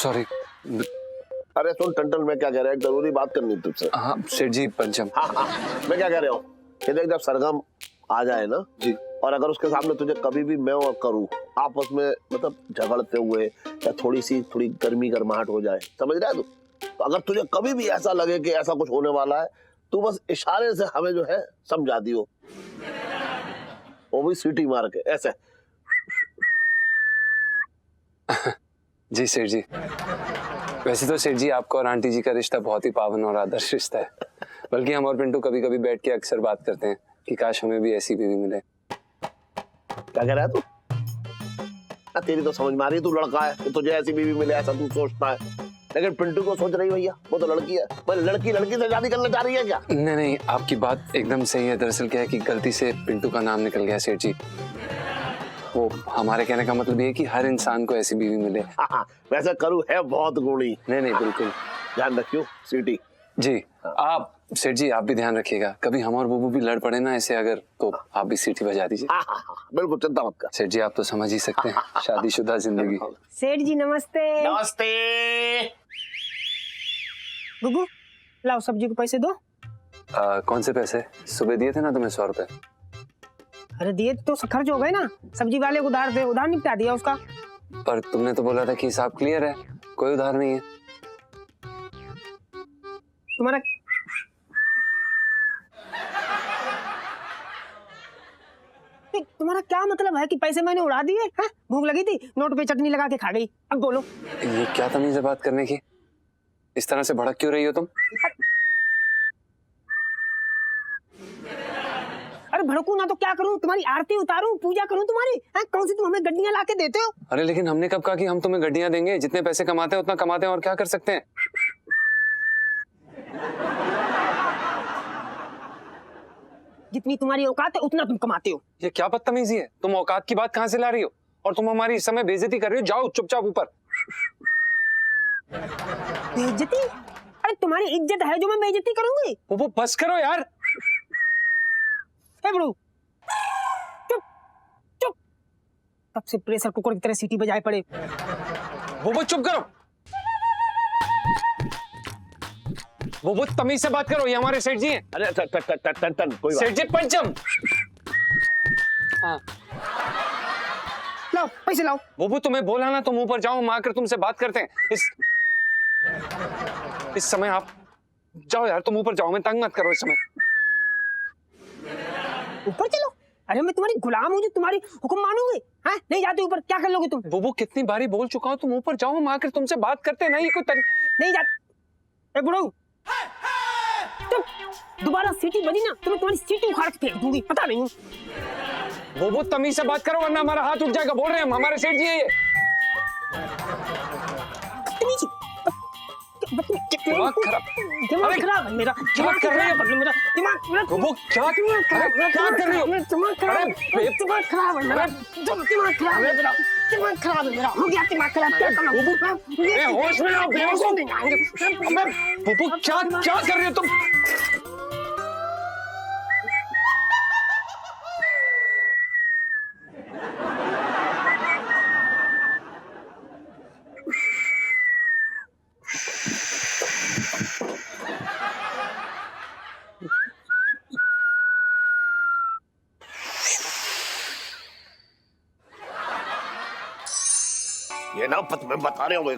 Sorry. अरे सुन टंटन, मैं क्या कह रहा है, एक जरूरी बात करनी तुझसे। हाँ सेठ जी, पंचम। हाँ, मैं क्या कह रहा हूँ कि देख, जब सरगम आ जाए ना जी, और अगर उसके सामने तुझे कभी भी मैं और करूँ आपस में, मतलब झगड़ते हुए या थोड़ी गर्मी गर्माहट हो जाए, समझ रहा है तू? तो अगर तुझे कभी भी ऐसा लगे कि ऐसा कुछ होने वाला है, तू बस इशारे से हमें जो है समझा दियो, वो भी सीटी मार के ऐसे। जी सेठ जी। वैसे तो सेठ जी, आपका और आंटी जी का रिश्ता बहुत ही पावन और आदर्श रिश्ता है। बल्कि हम और पिंटू कभी कभी बैठ के अक्सर बात करते हैं कि काश हमें भी ऐसी बीवी मिले। क्या कह रहा है तू? तेरी तो समझ में आ रही है, तू लड़का है कि तुझे ऐसी बीवी मिले ऐसा तू सोचता है, लेकिन पिंटू को सोच रही भैया, वो तो लड़की है। पर लड़की से शादी करना चाह रही है क्या? नहीं, आपकी बात एकदम सही है। दरअसल क्या है कि गलती से पिंटू का नाम निकल गया सेठ जी। वो हमारे कहने का मतलब ये है कि हर इंसान को ऐसी बीवी मिले। हाँ, वैसे करू है बहुत गुणी। नहीं बिल्कुल, ध्यान रखियो सीटी जी। आप सेठ जी, आप भी ध्यान रखिएगा, कभी हम और बुबू भी लड़ पड़े ना ऐसे अगर, तो आप भी सीटी बजा दीजिए। बिल्कुल, चिंता मत कर सेठ जी, आप तो समझ ही सकते हैं, शादीशुदा जिंदगी। सेठ जी नमस्ते। नमस्ते। गुगू, लाओ सब्जी के पैसे दो। कौन से पैसे? सुबह दिए थे ना तुम्हें 100 रुपए। अरे दिए तो खर्च हो गए ना, सब्जी वाले को उधार थे, उधार निपटा दिया उसका। पर तुमने तो बोला था कि हिसाब क्लियर है, कोई उधार नहीं है। तुम्हारा तुम्हारा क्या मतलब है कि पैसे मैंने उड़ा दिए? भूख लगी थी, नोट पे चटनी लगा के खा गई। अब बोलो, ये क्या तमीज है बात करने की? इस तरह से भड़क क्यों रही हो तुम? अरे भड़कू ना तो क्या करूं? तुम्हारी आरती उतारूं, पूजा करूं तुम्हारी? कौन सी तुम हमें गड्डियां ला के देते हो? अरे लेकिन हमने कब कहा कि हम तुम्हें गड्डियां देंगे? जितने पैसे कमाते हैं उतना कमाते हैं, और क्या कर सकते हैं। जितनी तुम्हारी औकात है उतना तुम कमाते हो। ये क्या बदतमीजी है? तुम औकात की बात कहां से ला रही हो? और तुम हमारी इस समय बेइज्जती कर रही हो। जाओ चुपचाप ऊपर। बेइज्जती? अरे तुम्हारी इज्जत है जो मैं बेइज्जती करूंगी? वो बस करो यार। बड़ू चुप चुप, तब से प्रेशर कुकर की तरह सीटी बजाए पड़े। वो चुप करो। वो तमीज से बात करो, ये हमारे सेठ जी हैं। अरे टन कोई सेठ जी पंचम। हाँ लाओ पैसे लाओ। वो तुम्हें बोला ना तुम ऊपर जाओ, हम आकर तुमसे बात करते हैं। इस समय आप जाओ यार, तुम ऊपर जाओ, मैं तंग मत करो इस समय। ऊपर चलो? अरे मैं तुम्हारी गुलाम हूँ जो तुम्हारी हुक्म मानूंगी? नहीं जाते ऊपर, क्या कर लोगे तुम? वो कितनी बारी बोल चुका हूँ, तुम ऊपर जाओ, हम आकर तुमसे बात करते हैं। नहीं कोई नहीं जाते। बुढ़ऊ दोबारा सीटी बजी ना तो मैं तुम्हारी सीटी उखाड़ के फेंक दूंगी, पता नहीं। वो तमीज से बात करो वरना हमारा हाथ उठ जाएगा। बोल रहे हैं हम, हमारे सेठ जी है ये। दिमाग खराब है मेरा। दिमाग कर रही हो? मेरा दिमाग वो क्या कर रही हो? दिमाग खराब है मेरा। दिमाग खराब है मेरा। हो गया दिमाग खराब। क्या करूं? होश में आओ बेवकूफ। वो क्या कर रही हो तुम? ये ना मैं बता रहा हूँ,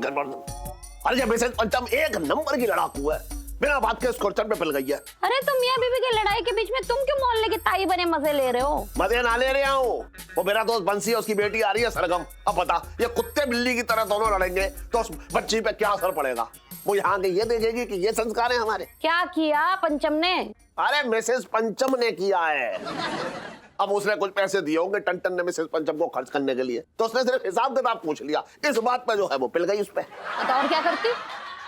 अरे जब मैसेज पंचम एक नंबर की लड़ाकू है, बिना बात के स्कॉर्चर पे पिल गई है। अरे तुम मियां बीवी की लड़ाई के बीच में तुम क्यों मोहल्ले की ताई बने मजे ले रहे हो? मजे ना ले रहा हूँ, वो मेरा दोस्त बंसी है, उसकी बेटी आ रही है सरगम। अब बता, ये कुत्ते बिल्ली की तरह दोनों लड़ेंगे तो उस बच्ची पे क्या असर पड़ेगा? वो यहाँ के ये देखेगी कि ये संस्कार है हमारे। क्या किया पंचम ने? अरे मिसेस पंचम ने किया है। अब उसने कुछ पैसे दिए होंगे टन ने मिसेस पंचम को खर्च करने के लिए, तो उसने सिर्फ हिसाब किताब पूछ लिया, इस बात पे जो है वो पिल गई उस पे। तो और क्या करती?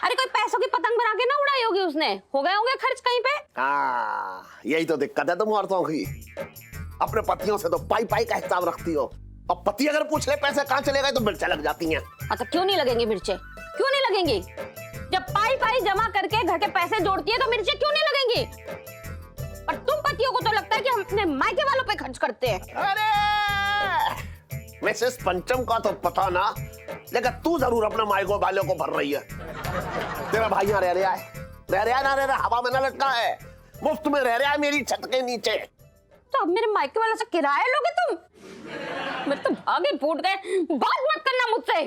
अरे कोई पैसों की पतंग बना के ना उड़ाई होगी उसने, हो गए होंगे खर्च कहीं पे। हाँ, यही तो दिक्कत है तुम औरतों की, अपने पतियों से तो पाई पाई का हिसाब रखती हो, अब पति अगर पूछ ले पैसे कहाँ चले गए तो मिर्चा लग जाती हैं। अच्छा क्यों नहीं लगेंगी मिर्चे? क्यों नहीं लगेंगी? जब पाई पाई जमा करके घर के पैसे जोड़ती है तो मिर्चे क्यों नहीं लगेंगी? और तुम पतियों को तो लगता है कि हम अपने मायके वालों पे खर्च करते हैं। अरे मिसेस पंचम का तो पता ना लेकिन तू जरूर अपने मायको वालों को भर रही है। तेरा भाई यहाँ रह रहा है, ना रह रहा, हवा में ना लटका है, मुफ्त में रह रहा है मेरी छत के नीचे। तो अब मेरे मायके वाला से किराया लोगे तुम? मेरे तो भागे फूट गए, बात मत करना मुझसे।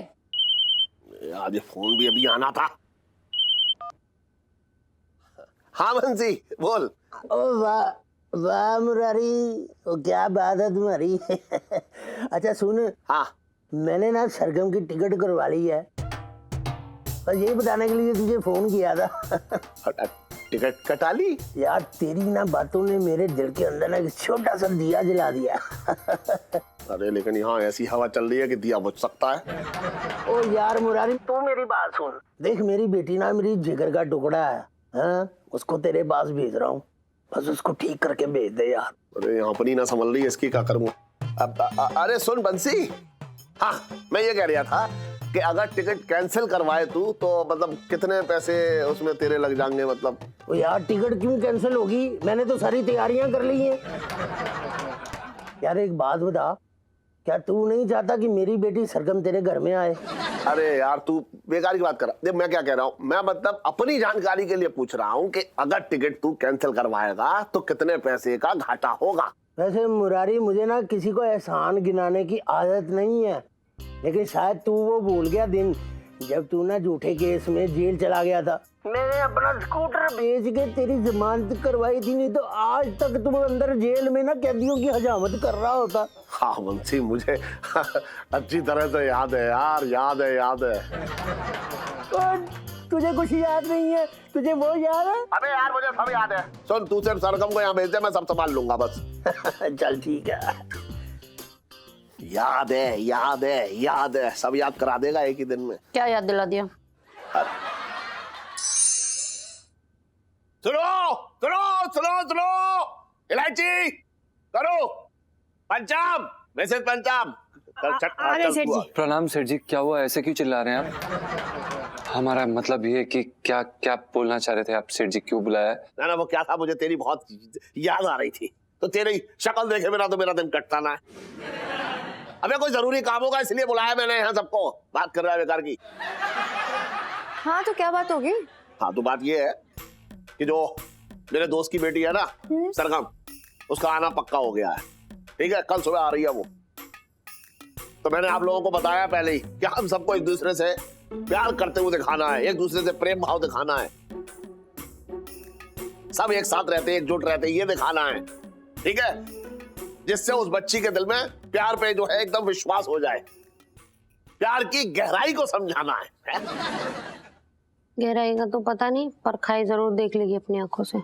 आज फोन भी अभी आना था। हाँ बंसी बोल। ओ वाह वाह मुरारी, ओ क्या बात है तुम्हारी। अच्छा सुन, हाँ मैंने ना सरगम की टिकट करवा ली है, और यही बताने के लिए तुझे फोन किया था। टिकट कटा ली? यार तेरी ना बातों ने मेरे दिल के अंदर ना एक छोटा सा दिया जला दिया। अरे लेकिन यहाँ ऐसी हवा चल रही है कि दिया बुझ सकता है। ओ यार मुरारी, तू मेरी बात सुन, देख मेरी बेटी ना मेरी जिगर का टुकड़ा है, हाँ? उसको तेरे पास भेज रहा हूँ, बस उसको ठीक करके भेज दे यार। अरे यहाँ पर ही ना संभल रही है, इसकी क्या करूँ अब। अरे सुन बंसी, हाँ मैं ये कह रहा था कि अगर टिकट कैंसिल करवाए तू तो मतलब कितने पैसे उसमें तेरे लग जाएंगे मतलब? ओ यार टिकट क्यों कैंसिल होगी, मैंने तो सारी तैयारियां कर ली हैं। यार एक बात बता, क्या तू नहीं चाहता कि मेरी बेटी सरगम तेरे घर में आए? अरे यार तू बेकार की बात कर रहा। देख मैं क्या कह रहा हूँ, मैं मतलब अपनी जानकारी के लिए पूछ रहा हूँ कि अगर टिकट तू कैंसिल करवाएगा तो कितने पैसे का घाटा होगा? वैसे मुरारी, मुझे ना किसी को एहसान गिनाने की आदत नहीं है, लेकिन शायद तू वो भूल गया दिन जब तू ना झूठे केस में जेल चला गया था। मैंने अपना स्कूटर बेच के तेरी जमानत करवाई थी, नहीं तो आज तक तुम अंदर जेल में ना कैदियों की हजामत कर रहा होता। हाँ बंसी, मुझे अच्छी तरह से याद है यार, याद है। और तुझे कुछ याद नहीं है? तुझे वो याद है? अबे यार मुझे सब याद है। सुन तू सिर्फ सरगम को यहाँ भेज दे, मैं सब संभाल लूंगा बस। चल ठीक है। याद है, सब याद करा देगा एक ही दिन में। क्या याद दिला दिया? सुनो, इलायची करो, पंचाम, मैसेज पंचाम। प्रणाम सेठ जी, क्या हुआ, ऐसे क्यों चिल्ला रहे हैं आप? हमारा मतलब ये कि क्या क्या बोलना चाह रहे थे आप सेठ जी, क्यों बुलाया? ना वो क्या था, मुझे तेरी बहुत याद आ रही थी, तो तेरी शक्ल देखे बिना तो मेरा दिन कटता ना है। अबे कोई जरूरी काम होगा इसलिए बुलाया मैंने यहाँ सबको, बात कर रहा है बेकार की। हाँ तो क्या बात होगी? हाँ तो बात ये है कि जो मेरे दोस्त की बेटी है ना सरगम, उसका आना पक्का हो गया है, ठीक है? कल सुबह आ रही है वो। तो मैंने आप लोगों को बताया पहले ही कि हम सबको एक दूसरे से प्यार करते हुए दिखाना है, एक दूसरे से प्रेम भाव दिखाना है, सब एक साथ रहते, एकजुट रहते, ये दिखाना है, ठीक है? जिससे उस बच्ची के दिल में प्यार पे जो है एकदम विश्वास हो जाए, प्यार की गहराई को समझाना है। गहराई का तो पता नहीं, पर खाई जरूर देख लेगी अपनी आंखों से।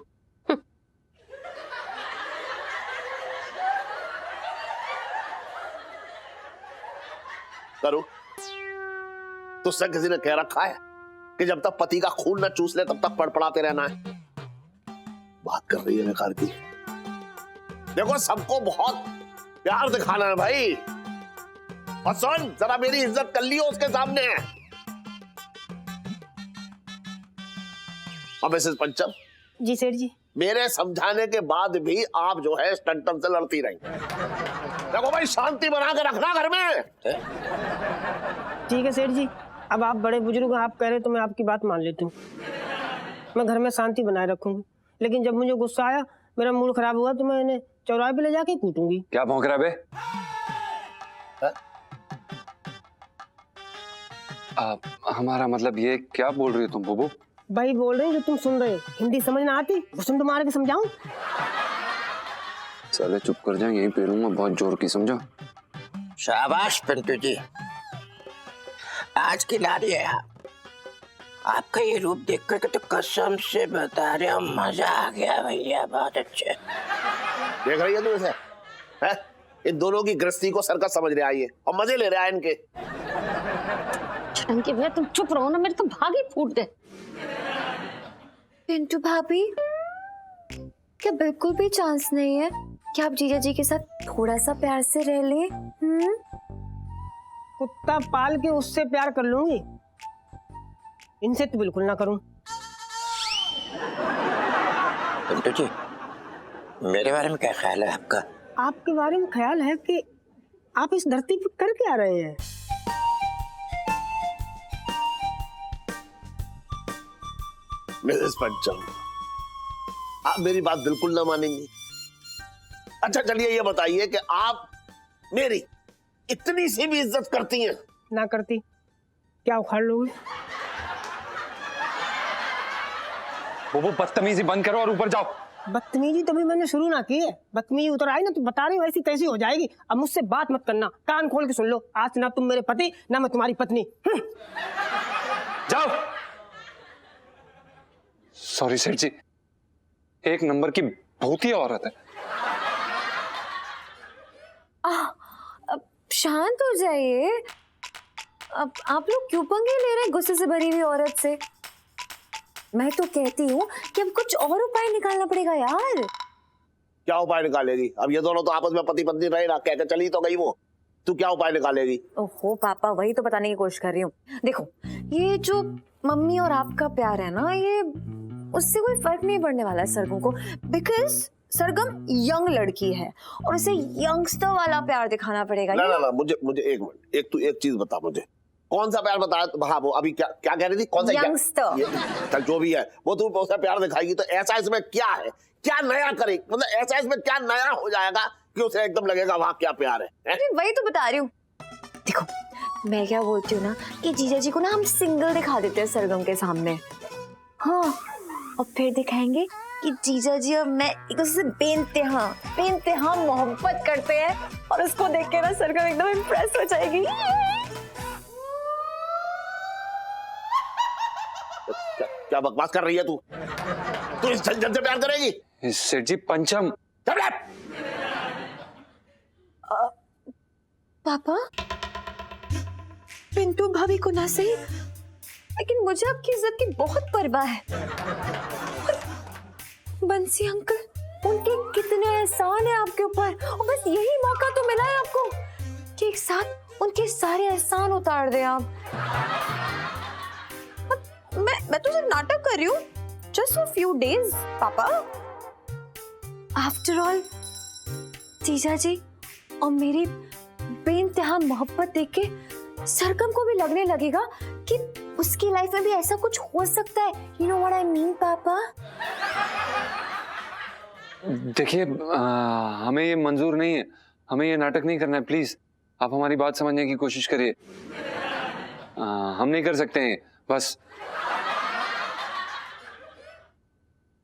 करूं? तुझसे किसी ने कह रखा है कि जब तक पति का खून न चूस ले तब तक पड़पड़ाते रहना है? बात कर रही है बेकार की। देखो सबको बहुत प्यार दिखाना है भाई, और सुन जरा मेरी इज्जत कर लियो उसके सामने। अब मिसेस पंचम जी सेठ जी। मेरे समझाने के बाद भी आप जो है टन से लड़ती रही। देखो भाई शांति बना के रखना घर में। ठीक है सेठ जी, अब आप बड़े बुजुर्ग आप कह रहे तो मैं आपकी बात मान लेती हूँ, मैं घर में शांति बनाए रखूंगी। लेकिन जब मुझे गुस्सा आया, मेरा मूड खराब हुआ, तो मैं इन्हें चौराहे पे ले जाके कूटूंगी। क्या भौंक रहा बे? हमारा मतलब ये क्या बोल रही हो तुम बुबू? भाई बोल रही जो तुम सुन रहे हो, हिंदी समझ ना आती? घुसुंड मार के समझाऊं? चले चुप कर जाए, यहीं पेरूंगा बहुत जोर की, समझो? शाबाश पिंटू जी, आज की नारी है आप। आपका ये रूप देख करके तो कसम से बता रहे हो मजा आ गया भैया, बहुत अच्छे। देख रही है तू इसे? है? इन दोनों की गृहस्थी को सर्कस समझ रहा है ये, और मजे ले रहा है इनके। छटंकी भैया तुम चुप रहो ना, मेरे तो भाग ही फूट गए। पिंटू भाभी, क्या बिल्कुल भी चांस नहीं है कि आप जीजा जी के साथ थोड़ा सा प्यार से रह लें? कुत्ता पाल के उससे प्यार कर लूंगी, इनसे तो बिल्कुल ना करूं। पिंटू जी, मेरे बारे में क्या ख्याल है आपका? आपके बारे में ख्याल है कि आप इस धरती पर कर क्या रहे हैं? मिसेस पंचम, आप मेरी बात बिल्कुल ना मानेंगी। अच्छा चलिए ये बताइए कि आप मेरी इतनी सी भी इज्जत करती हैं? ना करती क्या उखाड़ लोगे? वो बदतमीजी बंद करो और ऊपर जाओ। बदतमीजी तभी मैंने शुरू ना की है। बदतमीजी उतर आई ना तो बता रही हूँ वैसी तैसी हो जाएगी। अब मुझसे बात मत करना, कान खोल के सुन लो। आज ना तुम मेरे पति ना मैं तुम्हारी पत्नी। जाओ। सॉरी सेठ जी, एक नंबर की भूतिया औरत है। अब शांत हो जाइए। अब आप लोग क्यों पंगे ले रहे हैं गुस्से से भरी हुई औरत से? मैं तो कहती हूँ कि अब कुछ और उपाय निकालना पड़ेगा यार। क्या उपाय निकालेगी? अब ये दोनों तो आपस में पति पत्नी रहे ना, कहकर चली तो गई वो। तू क्या उपाय निकालेगी? ओहो पापा, वही तो बताने की कोशिश कर रही हूँ। देखो, ये जो मम्मी और आपका प्यार है ना, ये उससे कोई फर्क नहीं पड़ने वाला है सरगम को। बिकॉज सरगम यंग लड़की है और उसे यंगस्टर वाला प्यार दिखाना पड़ेगा। ना ना ना, मुझे एक मिनट, एक चीज बता मुझे, कौन सा प्यार बताया? हाँ वो अभी क्या क्या कह रही थी? कौन सा? यंगस्टर। चल जो भी है वो, तू उसका प्यार दिखाएगी तो ऐसा इसमें क्या है? क्या नया करेगी? मतलब ऐसा इसमें क्या नया हो जाएगा कि उसे एकदम लगेगा वहां क्या प्यार है? वही तो बता रही हूँ। देखो, मैं क्या बोलती हूँ ना कि जीजा जी को ना हम सिंगल दिखा देते हैं सरगम के सामने। हाँ, और फिर दिखाएंगे कि जीजा जी और मैं एक दूसरे से बेइंतहा मोहब्बत करते हैं और उसको देख के ना सरगम एकदम इम्प्रेस हो जाएगी। क्या बकवास कर रही है तू? तू इस झंझट से प्यार करेगी? सेठ जी पंचम। पापा, पिंटू भाभी को ना सही, लेकिन मुझे आपकी इज्जत की बहुत परवाह है। बंसी अंकल, उनके कितने एहसान है आपके ऊपर, और बस यही मौका तो मिला है आपको कि एक साथ उनके सारे एहसान उतार दे आप। मैं तो सिर्फ नाटक कर रही हूँ, जस्ट फॉर फ्यू डेज पापा। आफ्टर ऑल जीजा जी और मेरी बेइंतहा मोहब्बत देख के सरगम को भी लगने लगेगा कि उसकी लाइफ में भी ऐसा कुछ हो सकता है। You know what I mean पापा? देखिए, हमें ये मंजूर नहीं है, हमें ये नाटक नहीं करना है। प्लीज आप हमारी बात समझने की कोशिश करिए। हम नहीं कर सकते हैं बस।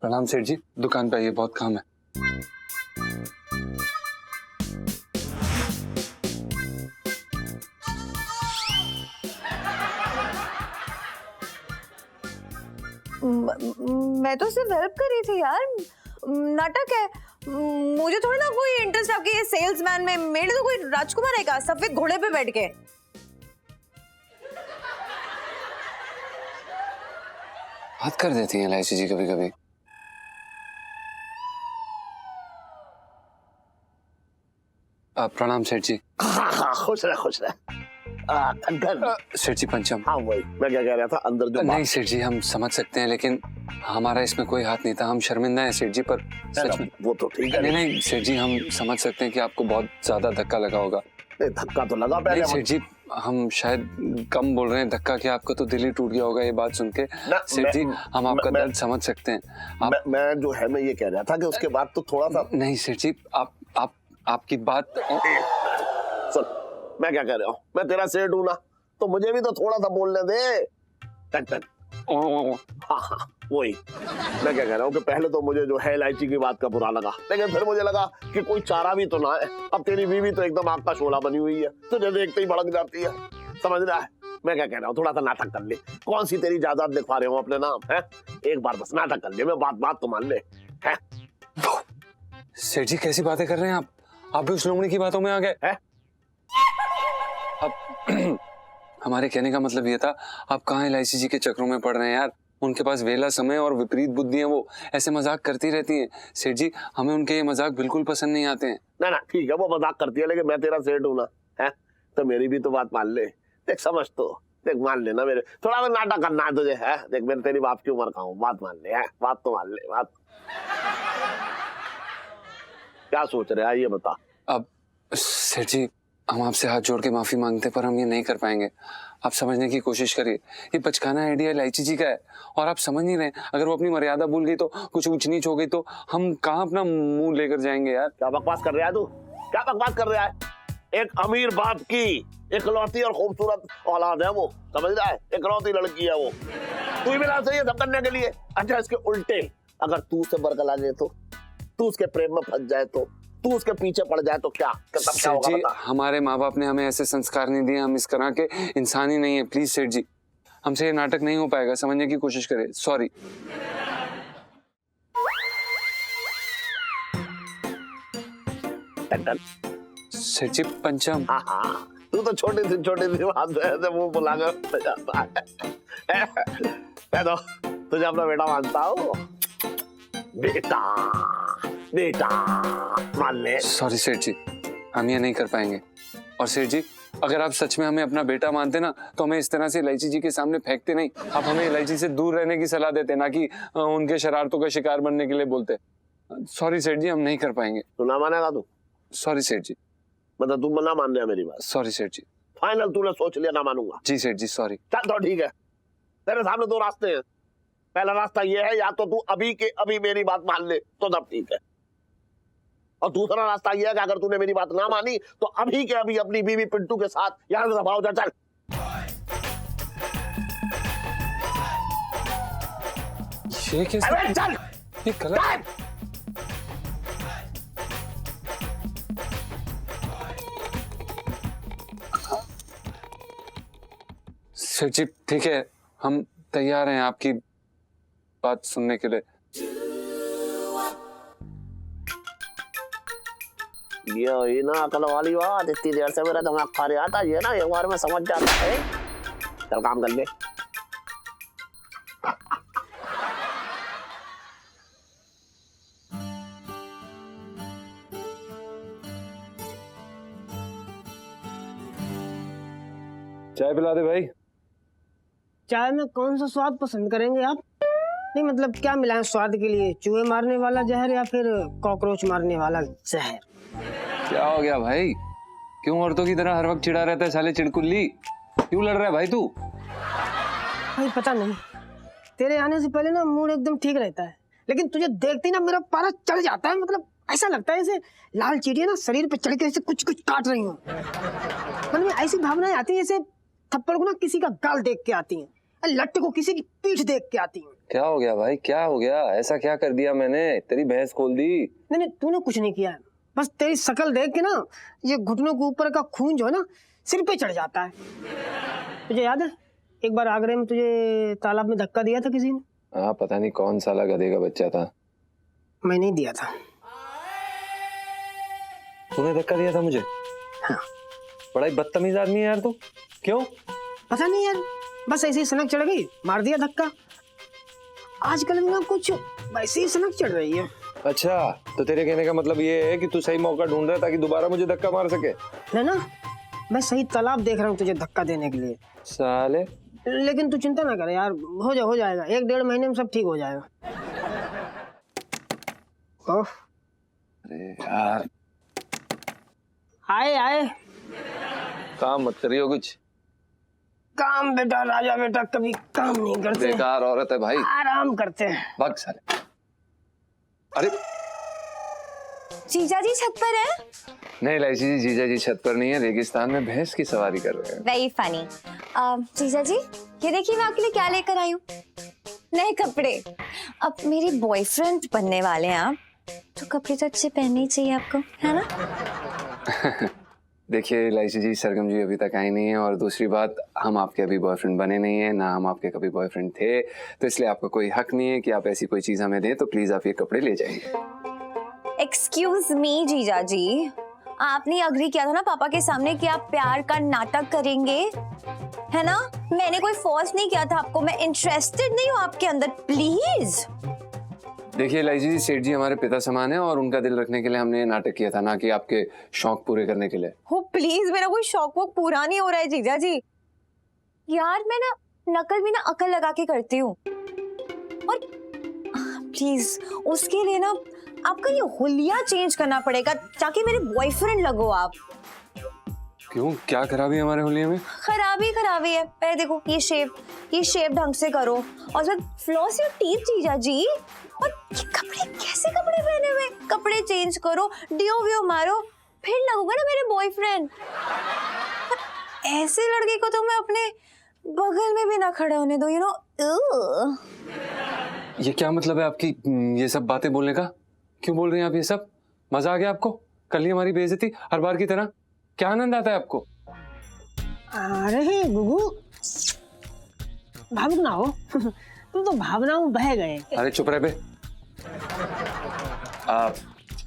प्रणाम सेठ जी, दुकान पे आइए, बहुत काम है। मैं तो सिर्फ हेल्प कर रही थी यार, नाटक है। मुझे थोड़ा ना कोई इंटरेस्ट आपके ये सेल्समैन में। मेरे तो कोई राजकुमार है का सफेद घोड़े पे बैठ के। बात कर देती हैं लाइसी जी कभी कभी। प्रणाम सेठ जी। हाँ, खुश रह। सेठ जी पंचम। हाँ वही मैं क्या कह रहा था, अंदर जो नहीं सेठ जी, हम समझ सकते हैं, लेकिन हमारा इसमें कोई हाथ नहीं था। हम शर्मिंदा हैं सेठ जी, पर सच में। वो तो ठीक है। नहीं सेठ जी, हम समझ सकते हैं कि आपको बहुत ज्यादा धक्का लगा होगा। धक्का तो लगा नहीं सेठ जी, हम शायद कम बोल रहे हैं। धक्का क्या, आपका तो दिल ही टूट गया होगा ये बात सुन के। सेठ जी, हम आपका दर्द समझ सकते हैं। मैं जो है मैं ये कह रहा था कि उसके बाद तो थोड़ा सा। नहीं सेठ जी, आपकी बात सुन, मैं क्या कह रहा हूँ, मैं तेरा सेठ हूं ना, तो मुझे भी तो थोड़ा सा बोलने दे। हाँ वही मैं क्या कह रहा हूँ कि पहले तो मुझे जो है इलायची की बात का बुरा लगा, लेकिन फिर मुझे लगा कि कोई चारा भी तो ना है। अब तेरी बीवी तो एकदम आग का शोला बनी हुई है, तुझे देखते ही भड़क जाती है। समझ रहा है? मैं क्या कह रहा हूँ, थोड़ा सा नाटक कर ले। कौन सी तेरी जायदाद लिखवा रहे हो अपने नाम है? एक बार बस नाटक कर ले, मैं बात तो मान ले। है सेठ जी, कैसी बातें कर रहे हैं आप भी उस लोमड़ी की बातों में आ गए हैं? अब हमारे कहने का मतलब ये था, आप कहाँ एलआईसी जी के चक्रों में पड़ रहे हैं यार। उनके पास वेला समय और विपरीत बुद्धि है, वो ऐसे मजाक करती रहती हैं। सेठ जी, हमें उनके ये मजाक बिल्कुल पसंद नहीं आते हैं। ना ठीक है, वो मजाक करती है, लेकिन मैं तेरा सेठ हूं ना, है तो मेरी भी तो बात मान ले। देख समझ तो देख, मान लेना मेरे, थोड़ा मैं नाटक करना है तुझे, है देख मेरे तेरी बाप की उम्र का हूँ, बात मान ले, है बात तो मान ले। बात क्या सोच रहे हैं ये बता। अब सेठ जी, हम आपसे हाथ जोड़ के माफी मांगते पर हम ये नहीं कर पाएंगे। आप समझने की कोशिश करिए, ये बचकाना आइडिया इलायची जी का है और आप समझ नहीं रहे। अगर वो अपनी मर्यादा भूल गई तो कुछ ऊंच नीच हो गई तो हम कहाँ अपना मुंह लेकर जाएंगे यार। क्या बकवास कर रहा है तू? क्या बकवास कर रहा है? एक अमीर बाप की इकलौती और खूबसूरत औलाद है वो, समझ रहा है? इकलौती लड़की है वो, तू ही मिला सही है सब करने के लिए। अच्छा इसके उल्टे अगर तू उससे बरकला जाए तो, तू उसके प्रेम में फंस जाए तो, तू उसके पीछे पड़ जाए तो क्या तब क्या होगा जी, बता? हमारे माँ बाप ने हमें ऐसे संस्कार नहीं दिए, हम इस तरह के इंसान ही नहीं है। प्लीज सेठ जी, हमसे ये नाटक नहीं हो पाएगा, समझने की कोशिश करें। सॉरी। सेठ जी पंचम। हाँ, तू तो छोटी सी बात में ऐसे मुंह बुलाकर जाता है। मैं तो तुझे अपना बेटा मानता हूँ। बेटा बेटा मान ले। सॉरी सेठ जी, हम ये नहीं कर पाएंगे। और सेठ जी, अगर आप सच में हमें अपना बेटा मानते ना तो हमें इस तरह से इलायची जी के सामने फेंकते नहीं। आप हमें इलायची से दूर रहने की सलाह देते, ना कि उनके शरारतों का शिकार बनने के लिए बोलते। सॉरी सेठ जी, हम नहीं कर पाएंगे। तू ना मानेगा तू? सॉरी सेठ जी। मतलब तू ना मान रहा मेरी बात? सॉरी सेठ जी। फाइनल तूने सोच लिया ना मानूंगा? जी सेठ जी, सॉरी। चल तो ठीक है, तेरे सामने दो रास्ते हैं। पहला रास्ता ये है, या तो तू अभी के अभी मेरी बात मान ले तो तब ठीक है, और दूसरा रास्ता ये है कि अगर तूने मेरी बात ना मानी तो अभी के अभी अपनी बीवी पिंटू के साथ यहाँ से दबाव जा। चल ये कैसे? अबे चल, ये गलत है। सेठ जी ठीक है, हम तैयार हैं आपकी बात सुनने के लिए। ये ना अकल वाली बात, इतनी देर से मेरा दिमाग खा रहा था, ये ना एक बार में समझ जाता है। चल काम कर ले। चाय पिला दे भाई। चाय में कौन सा स्वाद पसंद करेंगे आप? नहीं मतलब क्या मिलाएं स्वाद के लिए, चूहे मारने वाला जहर या फिर कॉकरोच मारने वाला जहर? क्या हो गया भाई, क्यों औरतों की तरह हर वक्त चिढ़ा रहता है साले चिड़कुल्ली? क्यों लड़ रहा है भाई तू? भाई पता नहीं, तेरे आने से पहले ना मूड एकदम ठीक रहता है, लेकिन तुझे देखते ही ना मेरा पारा चढ़ जाता है। मतलब ऐसा लगता है जैसे लाल चींटियां ना शरीर पे चढ़ के ऐसे कुछ कुछ काट रही हूँ। मन में ऐसी भावनाएं आती है जैसे थप्पड़ को ना किसी का गाल देख के आती हैं, लट्टे को किसी की पीठ देख के आती हैं। क्या हो गया भाई, क्या हो गया? ऐसा क्या कर दिया मैंने? तेरी भैंस खोल दी? नहीं तूने कुछ नहीं किया है, बस तेरी शक्ल देख के ना ये घुटनों के ऊपर का खून जो है ना सिर पे चढ़ जाता है। तुझे याद है एक बार आगरे में तुझे तालाब में धक्का दिया था किसी ने? हाँ, पता नहीं कौन साला गधे का बच्चा था। मैं नहीं दिया था। तूने धक्का दिया था मुझे? हाँ। बड़ा ही बदतमीज आदमी है यार तू। क्यों? पता नहीं यार, बस ऐसी सनक चढ़ गई, मार दिया धक्का। आजकल ना कुछ वैसी ही सनक चढ़ रही है। अच्छा, तो तेरे कहने का मतलब ये है कि तू सही मौका ढूंढ रहा है ताकि दोबारा मुझे धक्का मार सके? ना मैं सही तालाब देख रहा हूँ तुझे धक्का देने के लिए। साले, लेकिन तू चिंता ना कर यार, हो जाएगा, 1-1.5 महीने में सब ठीक हो जाएगा। ओह अरे यार, आए काम मत करियो कुछ। काम बेटा, राजा बेटा कभी काम नहीं करते, बेकार औरत है भाई, आराम करते हैं। भाग साले। अरे जीजा जी छत पर है? नहीं इलायची जी, जीजा जी छत पर नहीं है, रेगिस्तान में भैंस की सवारी कर रहे हैं। Very funny. जीजा जी ये देखिए मैं आपके लिए क्या लेकर आई हूँ, नए कपड़े। अब मेरे बॉयफ्रेंड बनने वाले हैं आप, तो कपड़े तो अच्छे पहनने ही चाहिए आपको, है ना? देखिए इलायची जी, सरगम जी अभी तक आई नहीं है, और दूसरी बात हम आपके अभी बॉयफ्रेंड बने नहीं है, ना हम आपके कभी बॉयफ्रेंड थे, तो इसलिए आपका कोई हक नहीं है कि आप ऐसी कोई चीज हमें दें। तो प्लीज आप ये कपड़े ले जाइए। एक्सक्यूज मी जीजा जी, आपने अग्री किया था ना पापा के सामने कि आप प्यार का नाटक करेंगे, है ना? मैंने कोई फोर्स नहीं किया था आपको, मैं इंटरेस्टेड नहीं हूँ आपके अंदर, प्लीज। देखिए इलायची जी, सेठ जी हमारे पिता समान है और उनका दिल रखने के लिए हमने ये नाटक किया था, ना कि आपके शौक पूरे करने के लिए। हो प्लीज, मेरा कोई शौक वोक पूरा नहीं हो रहा है जीजा जी। यार मैं ना नकल भी ना अकल लगा के करती हूँ, और प्लीज उसके लिए ना आपका ये हुलिया चेंज करना पड़ेगा ताकि मेरे बॉयफ्रेंड लगो आप। क्यों, क्या खराबी है हमारे होलिये में? खराबी है। पहले देखो ये शेप ढंग से करो, और फिर फ्लॉस योर टीथ जीजा जी। और ये कपड़े, कैसे कपड़े पहने हुए, कपड़े चेंज करो, डियो वियो मारो, फिर लगूंगा ना मेरे बॉयफ्रेंड। ऐसे लड़के को तो मैं अपने बगल में भी ना खड़े होने दो, यू नो। ये क्या मतलब है आपकी ये सब बातें बोलने का? क्यों बोल रहे हैं आप ये सब? मजा आ गया आपको? कर ली हमारी बेइज्जती हर बार की तरह? क्या आनंद आता है आपको? अरे गुगू, भावुक ना हो। तुम तो भावनाओं बह गए। अरे चुप रहे बे।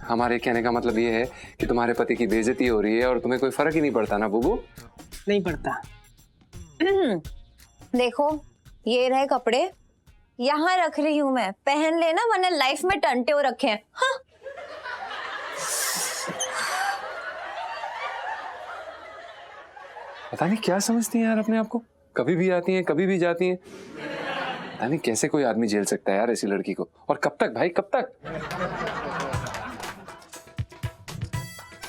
हमारे कहने का मतलब ये है कि तुम्हारे पति की बेइज्जती हो रही है और तुम्हें कोई फर्क ही नहीं पड़ता ना बुबू? नहीं पड़ता। देखो ये रहे कपड़े, यहाँ रख रही हूँ मैं, पहन लेना, वरना लाइफ में टंटे हो रखे हैं। हाँ? पता नहीं क्या समझती हैं यार अपने आप को, कभी भी आती हैं कभी भी जाती हैं। पता नहीं कैसे कोई आदमी झेल सकता है यार ऐसी लड़की को, और कब तक भाई, कब तक?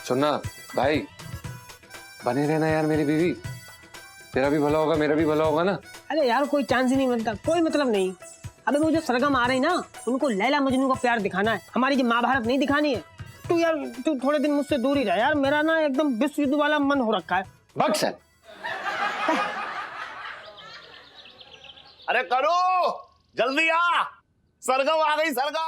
सुनना भाई, बने रहना यार मेरी बीवी, तेरा भी भला होगा मेरा भी भला होगा ना। अरे यार कोई चांस ही नहीं मिलता, कोई मतलब नहीं। अबे वो जो सरगम आ रही ना, उनको लैला मजनू का प्यार दिखाना है, हमारी जो महाभारत नहीं दिखानी है। तू थोड़े दिन मुझसे दूर ही रह यार, मेरा ना एकदम विश्व युद्ध वाला मन हो रखा है। बक्सर। अरे करो जल्दी आ, सरगम आ गई, सरगम।